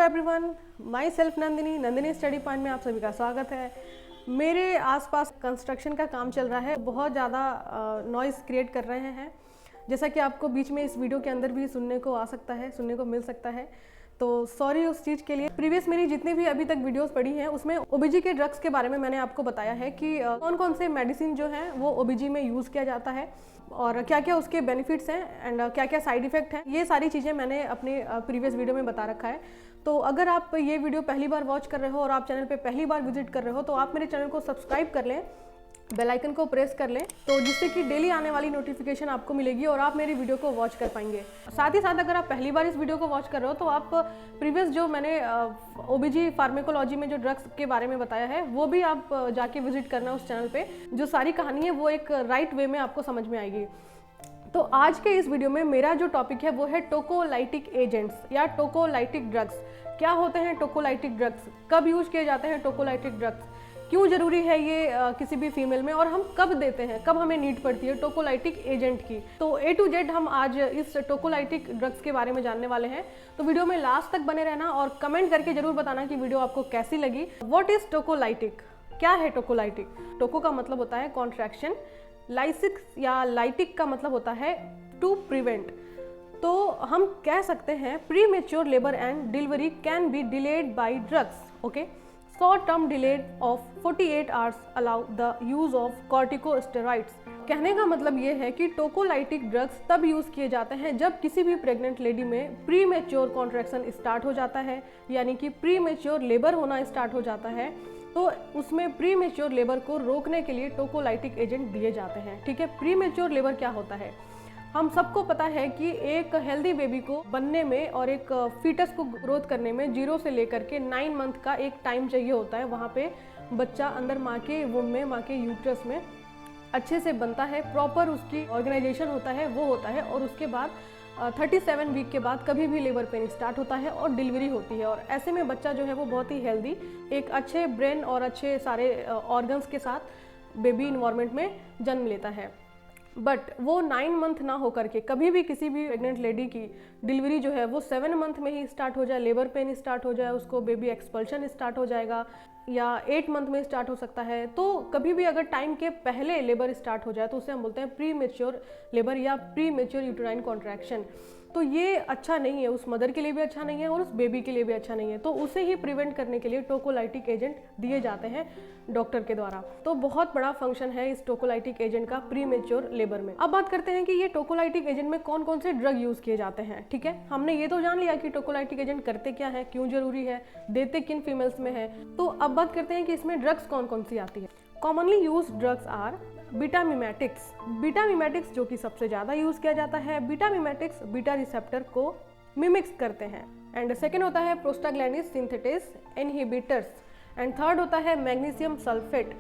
Everyone, my self Nandini study point में आप सभी का स्वागत है। मेरे आसपास कंस्ट्रक्शन का काम चल रहा है, बहुत ज़्यादा नॉइज़ क्रिएट कर रहे हैं, जैसा कि आपको बीच में इस वीडियो के अंदर भी सुनने को मिल सकता है। तो सॉरी उस चीज़ के लिए। प्रीवियस मेरी जितनी भी अभी तक वीडियोस पड़ी हैं उसमें ओबीजी के ड्रग्स के बारे में मैंने आपको बताया है कि कौन कौन से मेडिसिन जो हैं वो ओबीजी में यूज़ किया जाता है और क्या क्या उसके बेनिफिट्स हैं एंड क्या क्या साइड इफ़ेक्ट हैं। ये सारी चीज़ें मैंने अपने प्रीवियस वीडियो में बता रखा है। तो अगर आप ये वीडियो पहली बार वॉच कर रहे हो और आप चैनल पे पहली बार विजिट कर रहे हो तो आप मेरे चैनल को सब्सक्राइब कर लें, बेल आइकन को प्रेस कर लें, तो जिससे कि डेली आने वाली नोटिफिकेशन आपको मिलेगी और आप मेरी वीडियो को वॉच कर पाएंगे। साथ ही साथ अगर आप पहली बार इस वीडियो को वॉच कर रहे हो तो आप प्रीवियस जो मैंने ओबीजी फार्मेकोलॉजी में जो ड्रग्स के बारे में बताया है वो भी आप जाके विजिट करना उस चैनल पे। जो सारी कहानी है वो एक राइट वे में आपको समझ में आएगी। तो आज के इस वीडियो में मेरा जो टॉपिक है वो है टोकोलाइटिक एजेंट्स या टोकोलाइटिक ड्रग्स। क्या होते हैं टोकोलाइटिक ड्रग्स, कब यूज किए जाते हैं टोकोलाइटिक ड्रग्स, क्यों ज़रूरी है ये किसी भी फीमेल में, और हम कब देते हैं, कब हमें नीड पड़ती है टोकोलाइटिक एजेंट की। तो A to Z हम आज इस टोकोलाइटिक ड्रग्स के बारे में जानने वाले हैं। तो वीडियो में लास्ट तक बने रहना और कमेंट करके जरूर बताना कि वीडियो आपको कैसी लगी। व्हाट इज टोकोलाइटिक, क्या है टोकोलाइटिक? टोको का मतलब होता है कॉन्ट्रैक्शन, लाइसिक या लाइटिक का मतलब होता है टू प्रिवेंट। तो हम कह सकते हैं pre mature labour and delivery can be delayed by drugs. Okay, short term delay of 48 hours allow the use of corticosteroids. कहने का मतलब ये है कि टोकोलाइटिक ड्रग्स तब यूज किए जाते हैं जब किसी भी प्रेग्नेंट लेडी में प्री मेच्योर कॉन्ट्रैक्शन स्टार्ट हो जाता है, यानी कि प्री मेच्योर लेबर होना स्टार्ट हो जाता है। तो उसमें प्री मेच्योर लेबर को रोकने के लिए टोकोलाइटिक एजेंट दिए जाते हैं। ठीक है, प्री मेच्योर लेबर क्या होता है? हम सबको पता है कि एक हेल्दी बेबी को बनने में और एक फीटस को ग्रोथ करने में 0 से लेकर के 9 मंथ का एक टाइम चाहिए होता है। वहाँ पे बच्चा अंदर माँ के वुम में, माँ के यूट्रस में अच्छे से बनता है, प्रॉपर उसकी ऑर्गेनाइजेशन होता है वो होता है, और उसके बाद 37 वीक के बाद कभी भी लेबर पेन स्टार्ट होता है और डिलीवरी होती है। और ऐसे में बच्चा जो है वो बहुत ही हेल्दी, एक अच्छे ब्रेन और अच्छे सारे ऑर्गन्स के साथ बेबी इन्वायरमेंट में जन्म लेता है। बट वो 9 मंथ ना होकर के कभी भी किसी भी प्रेग्नेंट लेडी की डिलीवरी जो है वो 7 मंथ में ही स्टार्ट हो जाए, लेबर पेन स्टार्ट हो जाए, उसको बेबी एक्सपल्शन स्टार्ट हो जाएगा, या 8 मंथ में स्टार्ट हो सकता है। तो कभी भी अगर टाइम के पहले लेबर स्टार्ट हो जाए तो उसे हम बोलते हैं प्री मेच्योर लेबर या प्री मेच्योर यूटेराइन कॉन्ट्रैक्शन। तो ये अच्छा नहीं है, उस मदर के लिए भी अच्छा नहीं है और उस बेबी के लिए भी अच्छा नहीं है। तो उसे ही प्रिवेंट करने के लिए टोकोलाइटिक एजेंट दिए जाते हैं डॉक्टर के द्वारा। तो बहुत बड़ा फंक्शन है इस टोकोलाइटिक एजेंट का प्री मेच्योर लेबर में। अब बात करते हैं कि ये टोकोलाइटिक एजेंट में कौन कौन से ड्रग यूज किए जाते हैं। ठीक है, हमने ये तो जान लिया कि टोकोलाइटिक एजेंट करते क्या है, क्यों जरूरी है, देते किन फीमेल्स में है। तो अब बात करते हैं कि इसमें ड्रग्स कौन कौन सी आती है। Commonly use drugs are beta mimetics. Beta mimetics जो कि सबसे ज़्यादा यूज़ किया जाता है। बीटा मिमेटिक्स बीटा रिसेप्टर को मिमिक्स करते हैं। एंड सेकेंड होता है prostaglandin synthetase inhibitors. And third होता है मैग्नीशियम सल्फेट।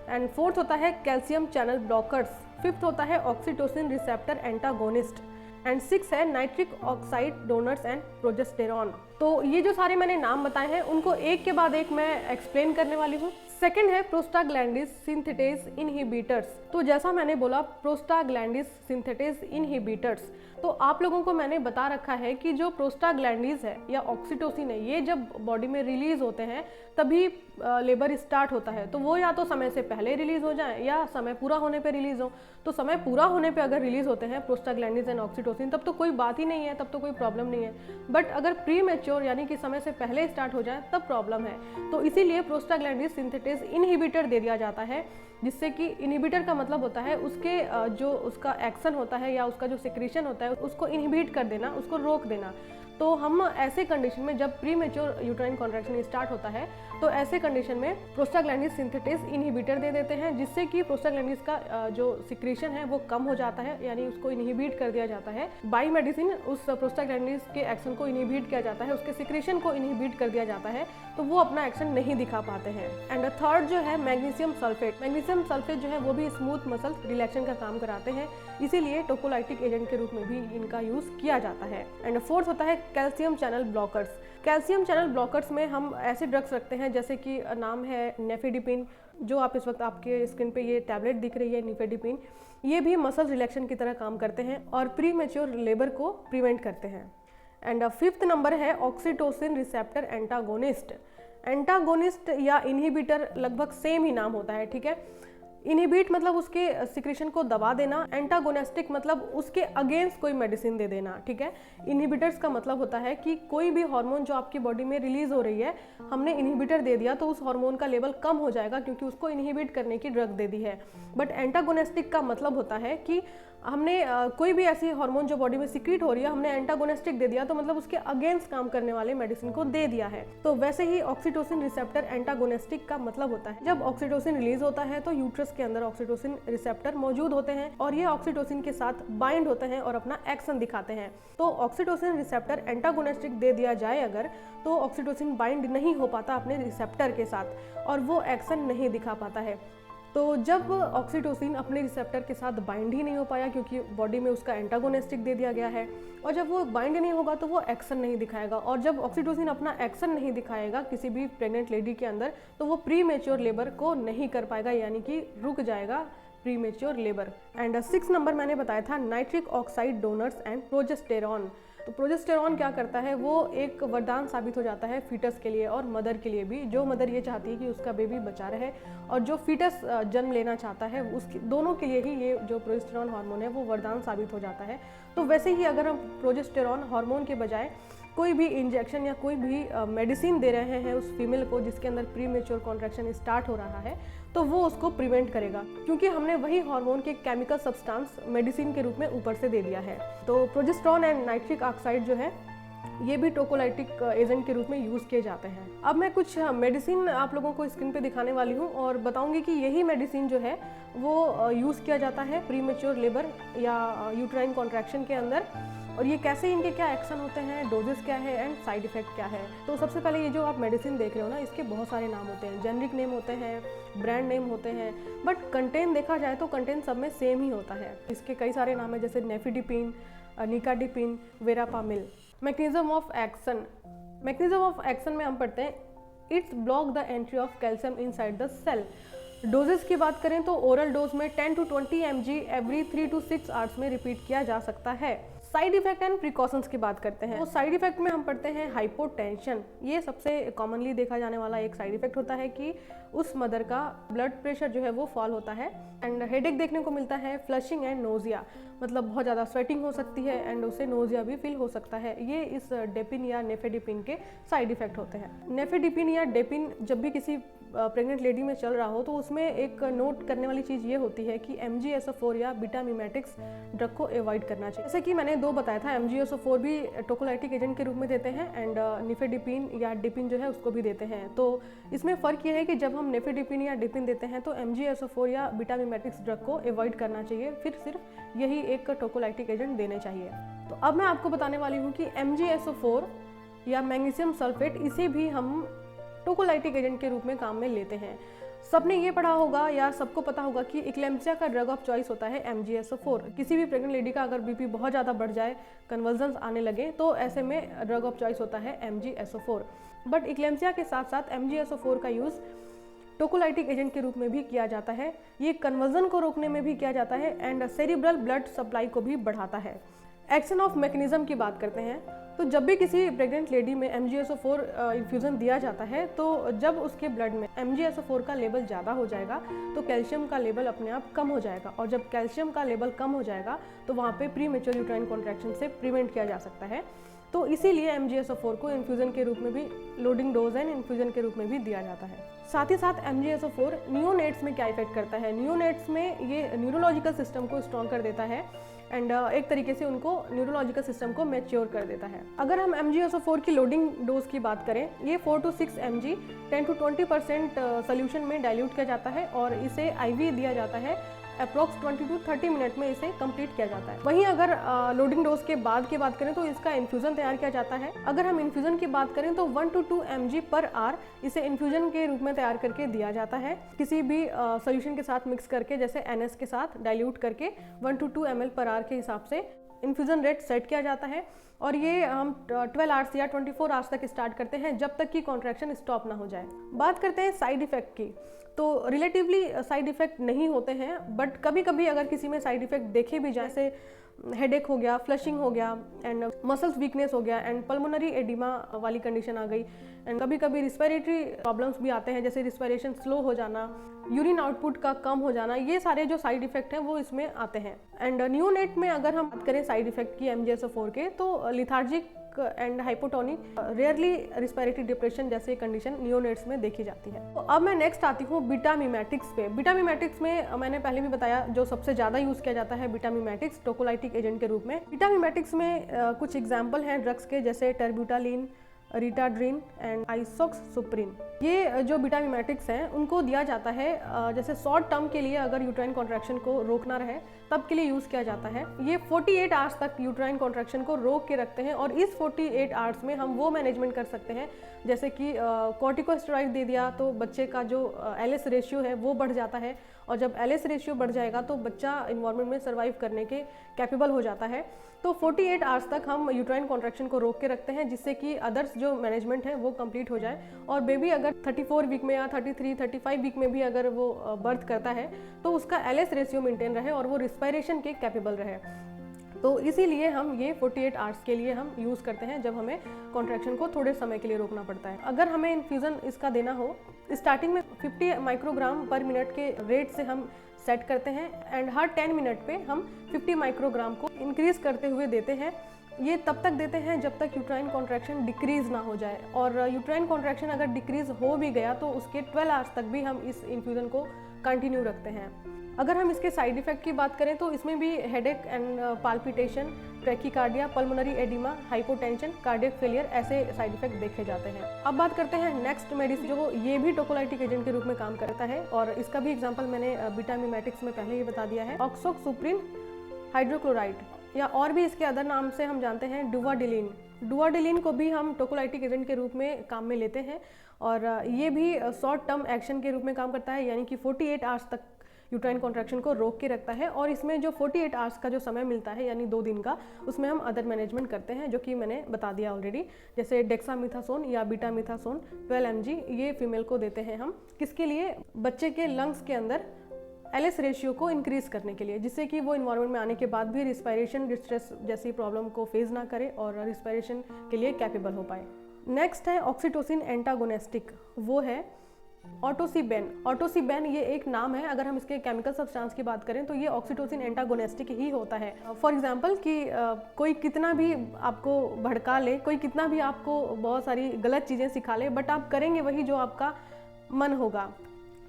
एंड फोर्थ होता है कैल्शियम चैनल ब्लॉकर्स। फिफ्थ होता है ऑक्सीटोसिन रिसेप्टर एंटागोनिस्ट। एंड 6 है nitric oxide donors and progesterone. तो ये जो सारे मैंने नाम बताए हैं उनको एक के बाद एक मैं एक्सप्लेन करने वाली हूँ। सेकेंड है प्रोस्टाग्लैंडिन सिंथेटेस इनहिबिटर्स। तो जैसा मैंने बोला प्रोस्टाग्लैंडिन सिंथेटेस इनहिबिटर्स, तो आप लोगों को मैंने बता रखा है कि जो प्रोस्टाग्लैंडिन्स है या ऑक्सीटोसिन है, ये जब बॉडी में रिलीज होते हैं तभी लेबर स्टार्ट होता है। तो वो या तो समय से पहले रिलीज हो जाए या समय पूरा होने पे रिलीज हो। तो समय पूरा होने पे अगर रिलीज होते हैं प्रोस्टाग्लैंडिन्स एंड ऑक्सीटोसिन तब तो कोई बात ही नहीं है, तब तो कोई प्रॉब्लम नहीं है। बट अगर प्री मेच्योर यानी कि समय से पहले स्टार्ट हो जाए तब प्रॉब्लम है। तो इसीलिए प्रोस्टाग्लैंडिन सिंथेटेस इनहिबिटर दे दिया जाता है, जिससे कि इनहिबिटर का मतलब होता है उसके जो उसका एक्शन होता है या उसका जो सिक्रीशन होता है उसको इनहिबिट कर देना, उसको रोक देना। तो हम ऐसे कंडीशन में जब pre mature uterine contraction start होता है तो ऐसे कंडीशन में प्रोस्टाग्लैंडिन सिंथेटेस इनहिबिटर दे देते हैं, जिससे कि प्रोस्टाग्लैंडिन का जो सिक्रीशन है वो कम हो जाता है, यानी उसको इनहिबिट कर दिया जाता है। बाई मेडिसिन उस प्रोस्टाग्लैंडिन के एक्शन को इनहिबिट किया जाता है, उसके सिक्रीशन को इनहिबिट कर दिया जाता है, तो वो अपना एक्शन नहीं दिखा पाते हैं। एंड थर्ड जो है मैग्नीशियम सल्फेट। मैग्नीशियम सल्फेट जो है वो भी स्मूथ मसल रिलैक्सेशन का काम कराते हैं, इसीलिए टोकोलाइटिक एजेंट के रूप में भी इनका यूज किया जाता है। एंड फोर्थ होता है calcium channel blockers. Calcium channel blockers में हम ऐसे ड्रग्स रखते हैं जैसे कि नाम है नेफेडिपिन, जो आप इस वक्त आपके स्क्रीन पे ये टैबलेट दिख रही है नेफेडिपिन। ये भी मसल रिलैक्सेशन की तरह काम करते हैं और प्री मेच्योर लेबर को प्रिवेंट करते हैं। एंड फिफ्थ नंबर है ऑक्सीटोसिन रिसेप्टर एंटागोनिस्ट। एंटागोनिस्ट या इनहिबिटर लगभग सेम ही नाम होता है, ठीक है। इनहिबिट मतलब उसके सिक्रेशन को दबा देना, एंटागोनिस्टिक मतलब उसके अगेंस्ट कोई मेडिसिन दे देना, ठीक है। इनहिबिटर्स का मतलब होता है कि कोई भी हार्मोन जो आपकी बॉडी में रिलीज हो रही है, हमने इनहिबिटर दे दिया तो उस हार्मोन का लेवल कम हो जाएगा क्योंकि उसको इनहिबिट करने की ड्रग दे दी है। बट एंटागोनिस्टिक का मतलब होता है कि हमने कोई भी ऐसी हार्मोन जो बॉडी में सिक्रीट हो रही है, हमने एंटागोनिस्टिक दे दिया तो मतलब उसके अगेंस्ट काम करने वाले मेडिसिन को दे दिया है। तो वैसे ही ऑक्सीटोसिन रिसेप्टर एंटागोनिस्टिक का मतलब होता है जब ऑक्सीटोसिन रिलीज होता है तो यूट्रस के अंदर ऑक्सीटोसिन रिसेप्टर मौजूद होते हैं और ये ऑक्सीटोसिन के साथ बाइंड होते हैं और अपना एक्शन दिखाते हैं। तो ऑक्सीटोसिन रिसेप्टर एंटागोनिस्टिक दे दिया जाए अगर, तो ऑक्सीटोसिन बाइंड नहीं हो पाता अपने रिसेप्टर के साथ और वो एक्शन नहीं दिखा पाता है। तो जब ऑक्सीटोसिन अपने रिसेप्टर के साथ बाइंड ही नहीं हो पाया क्योंकि बॉडी में उसका एंटागोनिस्टिक दे दिया गया है, और जब वो बाइंड नहीं होगा तो वो एक्शन नहीं दिखाएगा, और जब ऑक्सीटोसिन अपना एक्शन नहीं दिखाएगा किसी भी प्रेग्नेंट लेडी के अंदर तो वो प्री मेच्योर लेबर को नहीं कर पाएगा, यानी कि रुक जाएगा pre mature labour. And 6 number मैंने बताया था nitric oxide donors and progesterone. तो प्रोजेस्टेरॉन क्या करता है, वो एक वरदान साबित हो जाता है फीटस के लिए और मदर के लिए भी। जो मदर ये चाहती है कि उसका बेबी बचा रहे और जो फीटस जन्म लेना चाहता है उसके दोनों के लिए ही ये जो प्रोजेस्टेरॉन हार्मोन है वो वरदान साबित हो जाता है। तो वैसे ही अगर हम प्रोजेस्टेरॉन हार्मोन के बजाय कोई भी इंजेक्शन या कोई भी मेडिसिन दे रहे हैं उस फीमेल को जिसके अंदर प्री मेच्योर कॉन्ट्रैक्शन स्टार्ट हो रहा है, तो वो उसको प्रिवेंट करेगा क्योंकि हमने वही हार्मोन के केमिकल सब्सटेंस मेडिसिन के रूप में ऊपर से दे दिया है। तो प्रोजेस्टेरॉन एंड नाइट्रिक ऑक्साइड जो है ये भी टोकोलाइटिक एजेंट के रूप में यूज़ किए जाते हैं। अब मैं कुछ मेडिसिन आप लोगों को स्क्रीन पे दिखाने वाली हूँ और बताऊंगी कि यही मेडिसिन जो है वो यूज़ किया जाता है प्री मेच्योर लेबर या यूट्राइन कॉन्ट्रैक्शन के अंदर, और ये कैसे, इनके क्या एक्शन होते हैं, डोजेस क्या है एंड साइड इफेक्ट क्या है। तो सबसे पहले ये जो आप मेडिसिन देख रहे हो ना, इसके बहुत सारे नाम होते हैं, जेनरिक नेम होते हैं, ब्रांड नेम होते हैं, बट कंटेंट देखा जाए तो कंटेंट सब में सेम ही होता है। इसके कई सारे नाम है जैसे nifedipine, nicardipine, verapamil. Mechanism of action, mechanism of action में हम पढ़ते हैं it's block the entry of calcium inside the cell. Doses की बात करें तो ओरल डोज में 10 to 20 mg every 3 to 6 hours में रिपीट किया जा सकता है। साइड इफेक्ट एंड प्रिकॉशंस की बात करते हैं। तो साइड इफेक्ट में हम पढ़ते हैं हाइपोटेंशन। ये सबसे कॉमनली देखा जाने वाला एक साइड इफेक्ट होता है कि उस मदर का ब्लड प्रेशर जो है वो फॉल होता है। एंड हेडेक देखने को मिलता है, फ्लशिंग एंड नोजिया, मतलब बहुत ज़्यादा स्वेटिंग हो सकती है एंड उससे नोजिया भी फील हो सकता है। ये इस डेपिन या नेफेडिपिन के साइड इफेक्ट होते हैं। नेफेडिपिन या डेपिन जब भी किसी प्रेग्नेंट लेडी में चल रहा हो तो उसमें एक नोट करने वाली चीज़ ये होती है कि MgSO4 या बीटा मिमेटिक्स ड्रग को अवॉइड करना चाहिए। जैसे कि मैंने 2 बताया था, MgSO4 भी टोकोलाइटिक एजेंट के रूप में देते हैं एंड निफेडिपिन या डिपिन जो है उसको भी देते हैं। तो इसमें फ़र्क ये है कि जब हम नेफेडिपिन या डिपिन देते हैं तो MgSO4 या बीटा मिमेटिक्स ड्रग को अवॉइड करना चाहिए, फिर सिर्फ यही एक टोकोलाइटिक एजेंट देने चाहिए। तो अब मैं आपको बताने वाली हूँ कि MgSO4 या मैग्नीशियम सल्फेट, इसे भी हम टोकोलाइटिक एजेंट के रूप में काम में लेते हैं। सबने ये पढ़ा होगा या सबको पता होगा कि इक्लेम्सिया का ड्रग ऑफ चॉइस होता है MgSO4। किसी भी प्रेग्नेंट लेडी का अगर बीपी बहुत ज़्यादा बढ़ जाए, कन्वर्जन्स आने लगे, तो ऐसे में ड्रग ऑफ चॉइस होता है MgSO4। बट इक्लेम्सिया के साथ साथ MgSO4 का यूज़ टोकोलाइटिक एजेंट के रूप में भी किया जाता है। ये कन्वर्जन को रोकने में भी किया जाता है एंड सेरिब्रल ब्लड सप्लाई को भी बढ़ाता है। एक्शन ऑफ मैकेनिज्म की बात करते हैं तो जब भी किसी प्रेग्नेंट लेडी में MgSO4 इन्फ्यूज़न दिया जाता है तो जब उसके ब्लड में MgSO4 का लेवल ज़्यादा हो जाएगा तो कैल्शियम का लेवल अपने आप कम हो जाएगा, और जब कैल्शियम का लेवल कम हो जाएगा तो वहाँ पे प्री मेच्योर यूट्राइन कॉन्ट्रैक्शन से प्रिवेंट किया जा सकता है। तो इसीलिए MgSO4 को इन्फ्यूज़न के रूप में भी, लोडिंग डोज एंड इन्फ्यूज़न के रूप में भी दिया जाता है। साथ ही साथ MgSO4 नियोनेट्स में क्या इफेक्ट करता है, नियोनेट्स में ये न्यूरोलॉजिकल सिस्टम को स्ट्रॉन्ग कर देता है एंड एक तरीके से उनको न्यूरोलॉजिकल सिस्टम को मैच्योर कर देता है। अगर हम MgSO4 की लोडिंग डोज की बात करें, ये 4 to 6 mg 10 to 20% सोल्यूशन में डाइल्यूट किया जाता है और इसे IV दिया जाता है। अप्रॉक्स 20 to 30 मिनट में इसे कंप्लीट किया जाता है। वहीं अगर लोडिंग डोज के बाद की बात करें तो इसका इन्फ्यूज़न तैयार किया जाता है। अगर हम इन्फ्यूज़न की बात करें तो 1 to 2 mg पर आवर इसे इन्फ्यूज़न के रूप में तैयार करके दिया जाता है, किसी भी सोल्यूशन के साथ मिक्स करके, जैसे NS के साथ डाइल्यूट करके 1 to 2 ml पर आवर के हिसाब से इन्फ्यूज़न रेट सेट किया जाता है और ये हम 12 आवर्स या 24 आवर्स तक स्टार्ट करते हैं जब तक कि कॉन्ट्रैक्शन स्टॉप ना हो जाए। बात करते हैं साइड इफ़ेक्ट की, तो रिलेटिवली साइड इफ़ेक्ट नहीं होते हैं, बट कभी कभी अगर किसी में साइड इफ़ेक्ट देखे भी जाए, जैसे हेडेक हो गया, फ्लशिंग हो गया एंड मसल्स वीकनेस हो गया एंड पल्मोनरी एडिमा वाली कंडीशन आ गई एंड कभी कभी रिस्पिरेटरी प्रॉब्लम्स भी आते हैं, जैसे रिस्पिरेशन स्लो हो जाना, यूरिन आउटपुट का कम हो जाना, ये सारे जो साइड इफेक्ट हैं वो इसमें आते हैं। एंड नियोनेट में अगर हम बात करें साइड इफेक्ट की MGSO4 के, तो lethargic and hypotonic, rarely respiratory depression जैसे कंडीशन नियोनेट्स में देखी जाती है। तो अब मैं नेक्स्ट आती हूँ बीटा मिमेटिक्स पे। बीटा मिमेटिक्स में मैंने पहले भी बताया जो सबसे ज़्यादा यूज़ किया जाता है बीटा मिमेटिक्स टोकोलाइटिक एजेंट के रूप में। बीटा मिमेटिक्स में कुछ एग्जाम्पल हैं ड्रग्स के, जैसे टेरब्यूटालिन, रिटाड्रिन एंड आइसोक्सुप्रिन। ये जो बीटा मिमेटिक्स हैं उनको दिया जाता है जैसे शॉर्ट टर्म के लिए, अगर यूट्राइन कॉन्ट्रैक्शन को रोकना रहे तब के लिए यूज़ किया जाता है। ये 48 आवर्स तक यूट्राइन कॉन्ट्रैक्शन को रोक के रखते हैं और इस 48 आवर्स में हम वो मैनेजमेंट कर सकते हैं जैसे कि कॉर्टिकोस्टेरॉइड दे दिया तो बच्चे का जो LS रेशियो है वो बढ़ जाता है और जब LS रेशियो बढ़ जाएगा तो बच्चा इन्वायरमेंट में सर्वाइव करने के कैपेबल हो जाता है। तो 48 आवर्स तक हम यूट्राइन कॉन्ट्रैक्शन को रोक के रखते हैं जिससे कि अदर्स जो मैनेजमेंट है वो कंप्लीट हो जाए और बेबी अगर 34 वीक में या 33, 35 वीक में भी अगर वो बर्थ करता है तो उसका LS रेशियो मेंटेन रहे और वो रिस्पिरेशन के कैपेबल रहे। तो इसीलिए हम ये 48 आवर्स के लिए हम यूज़ करते हैं जब हमें कॉन्ट्रैक्शन को थोड़े समय के लिए रोकना पड़ता है। अगर हमें इन्फ्यूज़न इसका देना हो, स्टार्टिंग में 50 माइक्रोग्राम पर मिनट के रेट से हम सेट करते हैं एंड हर 10 मिनट पे हम 50 माइक्रोग्राम को इंक्रीज करते हुए देते हैं। ये तब तक देते हैं जब तक यूट्राइन कॉन्ट्रैक्शन डिक्रीज ना हो जाए और यूट्राइन कॉन्ट्रैक्शन अगर डिक्रीज हो भी गया तो उसके 12 आवर्स तक भी हम इस इन्फ्यूज़न को कंटिन्यू रखते हैं। अगर हम इसके साइड इफेक्ट की बात करें तो इसमें भी headache and palpitation, tachycardia, pulmonary oedema, hypotension, cardiac failure ऐसे साइड इफेक्ट देखे जाते हैं। अब बात करते हैं नेक्स्ट मेडिसिन जो ये भी टोकोलाइटिक एजेंट के रूप में काम करता है और इसका भी एग्जांपल मैंने बीटा मिमेटिक्स में पहले ही बता दिया है। ऑक्सोक्सुप्रिन हाइड्रोक्लोराइड या और भी इसके अदर नाम से हम जानते हैं डुवाडिलिन। डुवाडिलिन को भी हम टोकोलाइटिक एजेंट के रूप में काम में लेते हैं और ये भी शॉर्ट टर्म एक्शन के रूप में काम करता है, यानी कि 48 आवर्स तक यूट्राइन कॉन्ट्रैक्शन को रोक के रखता है और इसमें जो 48 आवर्स का जो समय मिलता है यानी 2 दिन का, उसमें हम अदर मैनेजमेंट करते हैं जो कि मैंने बता दिया ऑलरेडी, जैसे डेक्सामिथासोन या बीटामिथासोन 12 mg ये फीमेल को देते हैं हम। किसके लिए? बच्चे के लंग्स के अंदर LS रेशियो को इंक्रीज करने के लिए, जिससे कि वो इन्वायरमेंट में आने के बाद भी रिस्पिरेशन डिस्ट्रेस जैसी प्रॉब्लम को फेस ना करे और रिस्पिरेशन के लिए कैपेबल हो पाए। नेक्स्ट है ऑक्सीटोसिन एंटागोनिस्टिक, वो है ऑटोसिबेन। ऑटोसिबेन ये एक नाम है, अगर हम इसके केमिकल सब्सटेंस की बात करें तो ये ऑक्सीटोसिन एंटागोनिस्टिक ही होता है। फॉर एग्जांपल कि कोई कितना भी आपको भड़का ले, कोई कितना भी आपको बहुत सारी गलत चीज़ें सिखा ले, बट आप करेंगे वही जो आपका मन होगा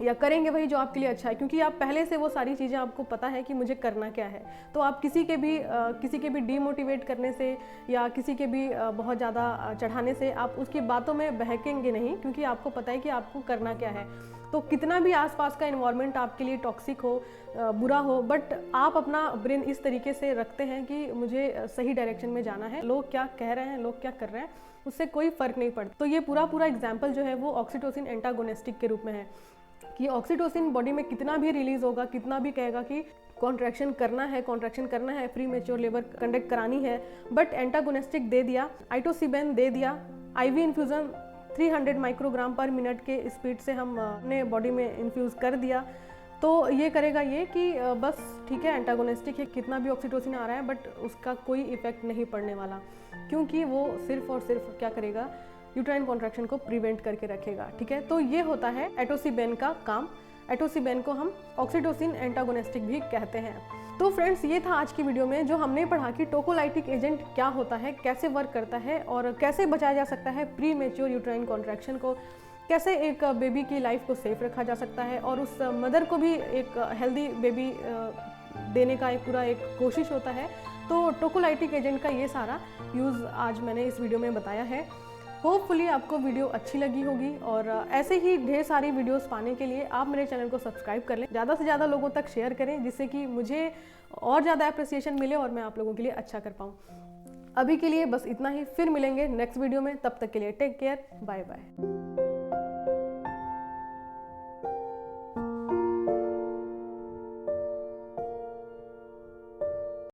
या करेंगे वही जो आपके लिए अच्छा है, क्योंकि आप पहले से वो सारी चीज़ें आपको पता है कि मुझे करना क्या है। तो आप किसी के भी डीमोटिवेट करने से या किसी के भी बहुत ज़्यादा चढ़ाने से आप उसकी बातों में बहकेंगे नहीं, क्योंकि आपको पता है कि आपको करना क्या है। तो कितना भी आसपास का इन्वायरमेंट आपके लिए टॉक्सिक हो, बुरा हो, बट आप अपना ब्रेन इस तरीके से रखते हैं कि मुझे सही डायरेक्शन में जाना है, लोग क्या कह रहे हैं, लोग क्या कर रहे हैं, उससे कोई फ़र्क नहीं पड़ता। तो ये पूरा एग्जाम्पल जो है वो ऑक्सीटोसिन एंटागोनिस्टिक के रूप में है कि ऑक्सीटोसिन बॉडी में कितना भी रिलीज होगा, कितना भी कहेगा कि कॉन्ट्रैक्शन करना है, प्री मैच्योर लेबर कंडक्ट करानी है, बट एंटागोनिस्टिक दे दिया, आइटोसिबेन दे दिया, IV इन्फ्यूज़न 300 माइक्रोग्राम पर मिनट के स्पीड से हम अपने बॉडी में इन्फ्यूज़ कर दिया, तो ये करेगा ये कि बस ठीक है एंटागोनिस्टिक है, कितना भी ऑक्सीटोसिन आ रहा है बट उसका कोई इफेक्ट नहीं पड़ने वाला, क्योंकि वो सिर्फ और सिर्फ क्या करेगा, यूट्राइन कॉन्ट्रैक्शन को प्रिवेंट करके रखेगा। ठीक है, तो ये होता है एटोसिबेन का काम। एटोसिबेन को हम ऑक्सीटोसिन एंटागोनिस्टिक भी कहते हैं। तो फ्रेंड्स, ये था आज की वीडियो में जो हमने पढ़ा कि टोकोलाइटिक एजेंट क्या होता है, कैसे वर्क करता है और कैसे बचाया जा सकता है प्री मैच्योर यूट्राइन कॉन्ट्रैक्शन को, कैसे एक बेबी की लाइफ को सेफ रखा जा सकता है और उस मदर को भी एक हेल्दी बेबी देने का एक कोशिश होता है। तो टोकोलाइटिक एजेंट का ये सारा यूज़ आज मैंने इस वीडियो में बताया है। होपफुली आपको वीडियो अच्छी लगी होगी और ऐसे ही ढेर सारी वीडियोस पाने के लिए आप मेरे चैनल को सब्सक्राइब कर लें, ज़्यादा से ज़्यादा लोगों तक शेयर करें, जिससे कि मुझे और ज़्यादा अप्रिसिएशन मिले और मैं आप लोगों के लिए अच्छा कर पाऊँ। अभी के लिए बस इतना ही, फिर मिलेंगे नेक्स्ट वीडियो में, तब तक के लिए टेक केयर, बाय बाय।